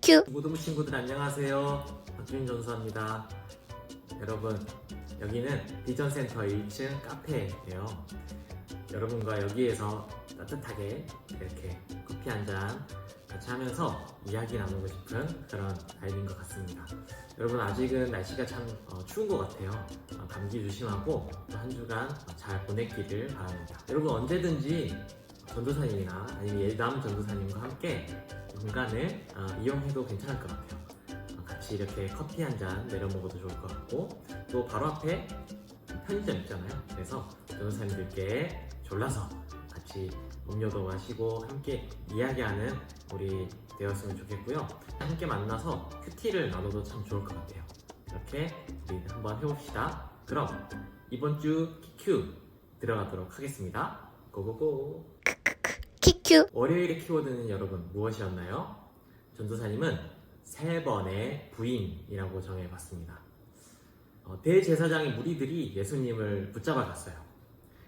키큐. 모든 친구들 안녕하세요. 박준 전수합니다. 여러분, 여기는 비전센터 1층 카페예요. 여러분과 여기에서 따뜻하게 이렇게 커피 한 잔 같이 하면서 이야기 나누고 싶은 그런 라이브인 것 같습니다. 여러분, 아직은 날씨가 참 추운 것 같아요. 감기 조심하고 또 한 주간 잘 보냈기를 바랍니다. 여러분, 언제든지 전도사님이나 아니면 예담 전도사님과 함께 공간을 이용해도 괜찮을 것 같아요. 같이 이렇게 커피 한 잔 내려 먹어도 좋을 것 같고, 또 바로 앞에 편의점 있잖아요. 그래서 전도사님들께 졸라서 같이 음료도 마시고 함께 이야기하는 우리 되었으면 좋겠고요. 함께 만나서 큐티를 나눠도 참 좋을 것 같아요. 이렇게 우리 한번 해봅시다. 그럼 이번 주 키큐 들어가도록 하겠습니다. 고고고. 키큐. 월요일의 키워드는 여러분 무엇이었나요? 전도사님은 3번의 부인이라고 정해봤습니다. 대제사장의 무리들이 예수님을 붙잡아 갔어요.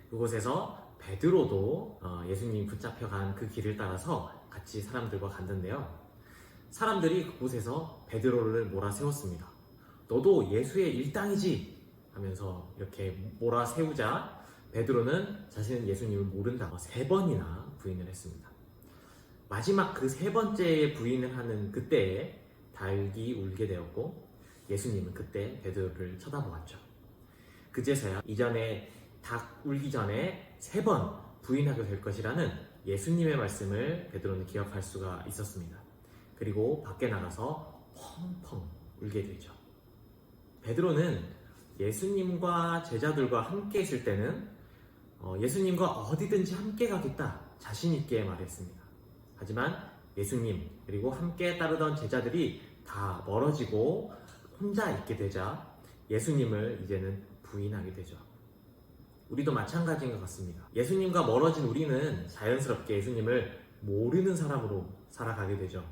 그곳에서 베드로도 예수님이 붙잡혀간 그 길을 따라서 같이 사람들과 갔는데요. 사람들이 그곳에서 베드로를 몰아세웠습니다. 너도 예수의 일당이지 하면서 이렇게 몰아세우자 베드로는 자신은 예수님을 모른다고 3번이나 부인을 했습니다. 마지막 그 3번째의 부인을 하는 그때에 닭이 울게 되었고, 예수님은 그때 베드로를 쳐다보았죠. 그제서야 이전에 닭 울기 전에 3번 부인하게 될 것이라는 예수님의 말씀을 베드로는 기억할 수가 있었습니다. 그리고 밖에 나가서 펑펑 울게 되죠. 베드로는 예수님과 제자들과 함께 있을 때는 예수님과 어디든지 함께 가겠다 자신 있게 말했습니다. 하지만 예수님 그리고 함께 따르던 제자들이 다 멀어지고 혼자 있게 되자 예수님을 이제는 부인하게 되죠. 우리도 마찬가지인 것 같습니다. 예수님과 멀어진 우리는 자연스럽게 예수님을 모르는 사람으로 살아가게 되죠.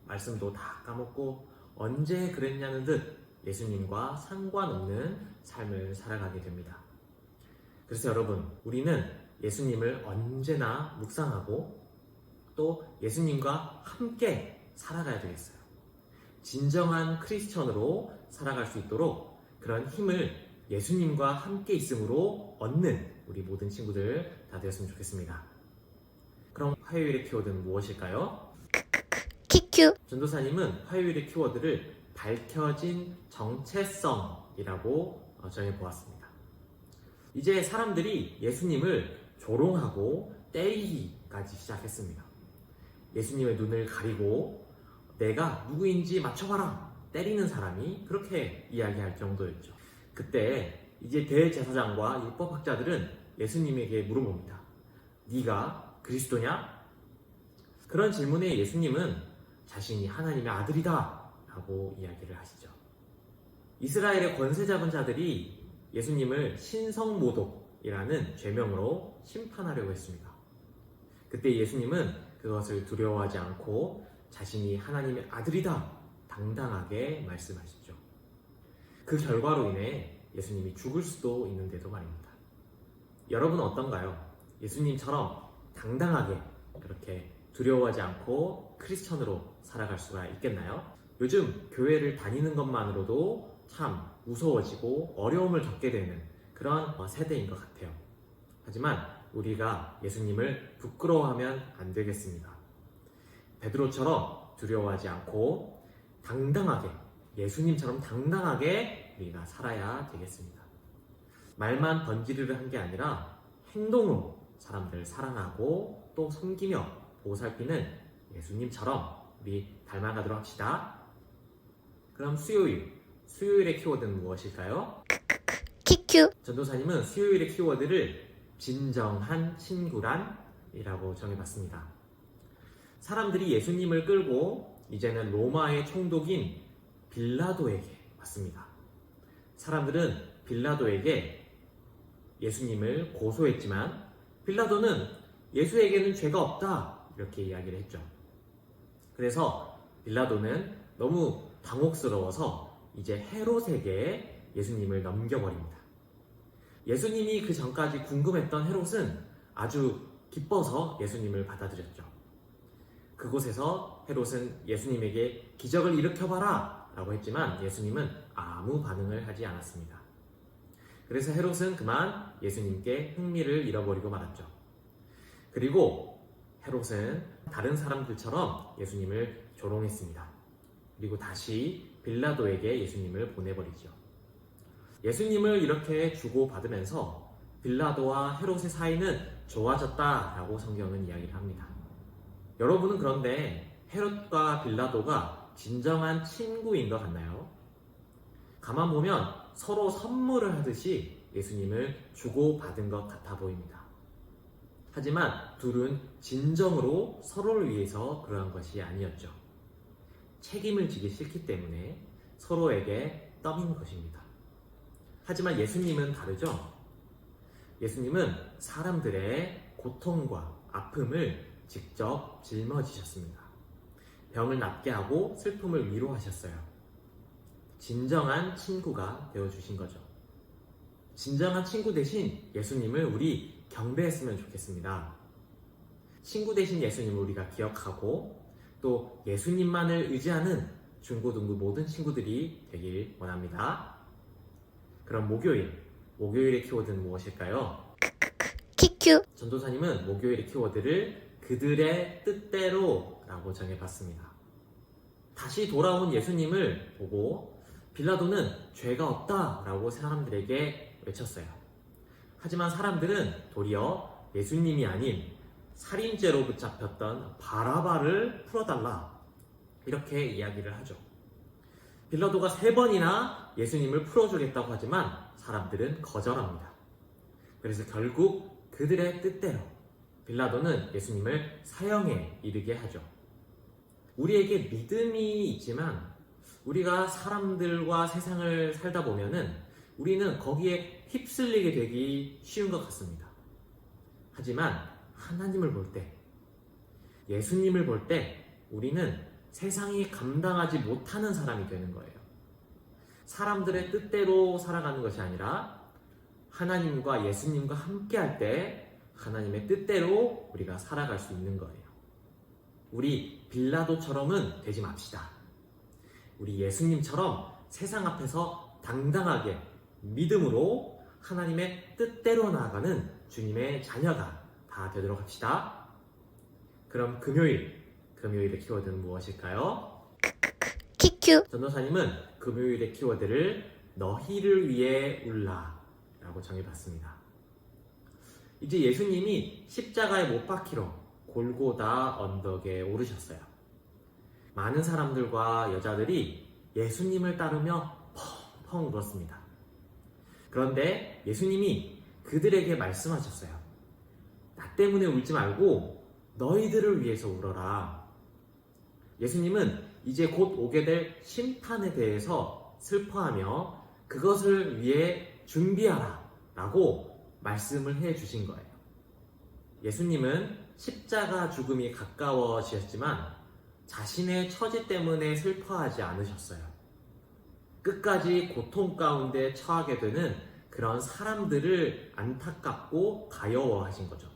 말씀도 다 까먹고 언제 그랬냐는 듯 예수님과 상관없는 삶을 살아가게 됩니다. 그래서 여러분, 우리는 예수님을 언제나 묵상하고 또 예수님과 함께 살아가야 되겠어요. 진정한 크리스천으로 살아갈 수 있도록 그런 힘을 예수님과 함께 있음으로 얻는 우리 모든 친구들 다 되었으면 좋겠습니다. 그럼 화요일의 키워드는 무엇일까요? 키큐. 전도사님은 화요일의 키워드를 밝혀진 정체성이라고 정해보았습니다. 이제 사람들이 예수님을 조롱하고 때리기까지 시작했습니다. 예수님의 눈을 가리고 내가 누구인지 맞춰봐라 때리는 사람이 그렇게 이야기할 정도였죠. 그때 이제 대제사장과 율법학자들은 예수님에게 물어봅니다. 네가 그리스도냐? 그런 질문에 예수님은 자신이 하나님의 아들이다 라고 이야기를 하시죠. 이스라엘의 권세 잡은 자들이 예수님을 신성모독이라는 죄명으로 심판하려고 했습니다. 그때 예수님은 그것을 두려워하지 않고 자신이 하나님의 아들이다 당당하게 말씀하시죠. 그 결과로 인해 예수님이 죽을 수도 있는데도 말입니다. 여러분은 어떤가요? 예수님처럼 당당하게 그렇게 두려워하지 않고 크리스천으로 살아갈 수가 있겠나요? 요즘 교회를 다니는 것만으로도 참 무서워지고 어려움을 겪게 되는 그런 세대인 것 같아요. 하지만 우리가 예수님을 부끄러워하면 안 되겠습니다. 베드로처럼 두려워하지 않고 당당하게, 예수님처럼 당당하게 우리가 살아야 되겠습니다. 말만 번지르르 한 게 아니라 행동으로 사람들을 사랑하고 또 섬기며 보살피는 예수님처럼 우리 닮아가도록 합시다. 그럼 수요일의 키워드는 무엇일까요? 키큐. 전도사님은 수요일의 키워드를 진정한 친구란이라고 정해봤습니다. 사람들이 예수님을 끌고 이제는 로마의 총독인 빌라도에게 왔습니다. 사람들은 빌라도에게 예수님을 고소했지만 빌라도는 예수에게는 죄가 없다 이렇게 이야기를 했죠. 그래서 빌라도는 너무 당혹스러워서 이제 헤롯에게 예수님을 넘겨버립니다. 예수님이 그 전까지 궁금했던 헤롯은 아주 기뻐서 예수님을 받아들였죠. 그곳에서 헤롯은 예수님에게 기적을 일으켜봐라 라고 했지만 예수님은 아무 반응을 하지 않았습니다. 그래서 헤롯은 그만 예수님께 흥미를 잃어버리고 말았죠. 그리고 헤롯은 다른 사람들처럼 예수님을 조롱했습니다. 그리고 다시 빌라도에게 예수님을 보내버리죠. 예수님을 이렇게 주고받으면서 빌라도와 헤롯의 사이는 좋아졌다라고 성경은 이야기를 합니다. 여러분은 그런데 헤롯과 빌라도가 진정한 친구인 것 같나요? 가만 보면 서로 선물을 하듯이 예수님을 주고받은 것 같아 보입니다. 하지만 둘은 진정으로 서로를 위해서 그러한 것이 아니었죠. 책임을 지기 싫기 때문에 서로에게 떠민 것입니다. 하지만 예수님은 다르죠? 예수님은 사람들의 고통과 아픔을 직접 짊어지셨습니다. 병을 낫게 하고 슬픔을 위로하셨어요. 진정한 친구가 되어주신 거죠. 진정한 친구 대신 예수님을 우리 경배했으면 좋겠습니다. 친구 대신 예수님을 우리가 기억하고 또 예수님만을 의지하는 중고등부 모든 친구들이 되길 원합니다. 그럼 목요일의 키워드는 무엇일까요? 키큐. 전도사님은 목요일의 키워드를 그들의 뜻대로 라고 정해봤습니다. 다시 돌아온 예수님을 보고 빌라도는 죄가 없다 라고 사람들에게 외쳤어요. 하지만 사람들은 도리어 예수님이 아닌 살인죄로 붙잡혔던 바라바를 풀어달라 이렇게 이야기를 하죠. 빌라도가 3번이나 예수님을 풀어주겠다고 하지만 사람들은 거절합니다. 그래서 결국 그들의 뜻대로 빌라도는 예수님을 사형에 이르게 하죠. 우리에게 믿음이 있지만 우리가 사람들과 세상을 살다 보면은 우리는 거기에 휩쓸리게 되기 쉬운 것 같습니다. 하지만 하나님을 볼 때, 예수님을 볼 때 우리는 세상이 감당하지 못하는 사람이 되는 거예요. 사람들의 뜻대로 살아가는 것이 아니라 하나님과 예수님과 함께 할 때 하나님의 뜻대로 우리가 살아갈 수 있는 거예요. 우리 빌라도처럼은 되지 맙시다. 우리 예수님처럼 세상 앞에서 당당하게 믿음으로 하나님의 뜻대로 나아가는 주님의 자녀가 다 되도록 합시다. 그럼 금요일의 키워드는 무엇일까요? 키큐. 전도사님은 금요일의 키워드를 너희를 위해 울라 라고 정해봤습니다. 이제 예수님이 십자가에 못 박히러 골고다 언덕에 오르셨어요. 많은 사람들과 여자들이 예수님을 따르며 펑펑 울었습니다. 그런데 예수님이 그들에게 말씀하셨어요. 나 때문에 울지 말고 너희들을 위해서 울어라. 예수님은 이제 곧 오게 될 심판에 대해서 슬퍼하며 그것을 위해 준비하라 라고 말씀을 해 주신 거예요. 예수님은 십자가 죽음이 가까워지셨지만 자신의 처지 때문에 슬퍼하지 않으셨어요. 끝까지 고통 가운데 처하게 되는 그런 사람들을 안타깝고 가여워하신 거죠.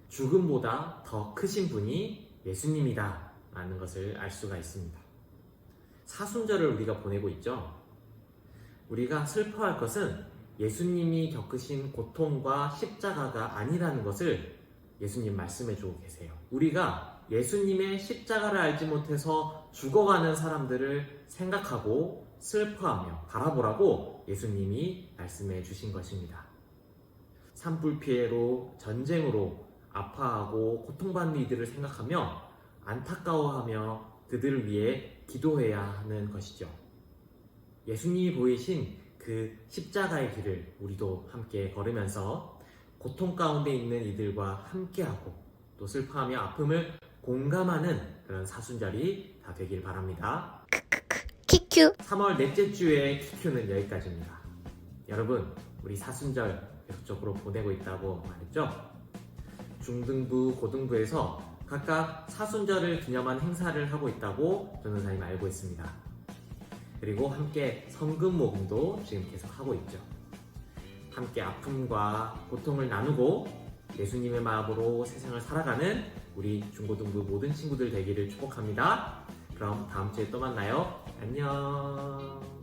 죽음보다 더 크신 분이 예수님이다 라는 것을 알 수가 있습니다. 사순절을 우리가 보내고 있죠. 우리가 슬퍼할 것은 예수님이 겪으신 고통과 십자가가 아니라는 것을 예수님 말씀해 주고 계세요. 우리가 예수님의 십자가를 알지 못해서 죽어가는 사람들을 생각하고 슬퍼하며 바라보라고 예수님이 말씀해 주신 것입니다. 산불 피해로 전쟁으로 아파하고 고통받는 이들을 생각하며 안타까워하며 그들을 위해 기도해야 하는 것이죠. 예수님이 보이신 그 십자가의 길을 우리도 함께 걸으면서 고통 가운데 있는 이들과 함께하고 또 슬퍼하며 아픔을 공감하는 그런 사순절이 다 되길 바랍니다. 키큐. 3월 넷째 주의 키큐는 여기까지입니다. 여러분, 우리 사순절 계속적으로 보내고 있다고 말했죠? 중등부, 고등부에서 각각 사순절을 기념한 행사를 하고 있다고 전도사님 알고 있습니다. 그리고 함께 성금 모금도 지금 계속 하고 있죠. 함께 아픔과 고통을 나누고 예수님의 마음으로 세상을 살아가는 우리 중고등부 모든 친구들 되기를 축복합니다. 그럼 다음 주에 또 만나요. 안녕.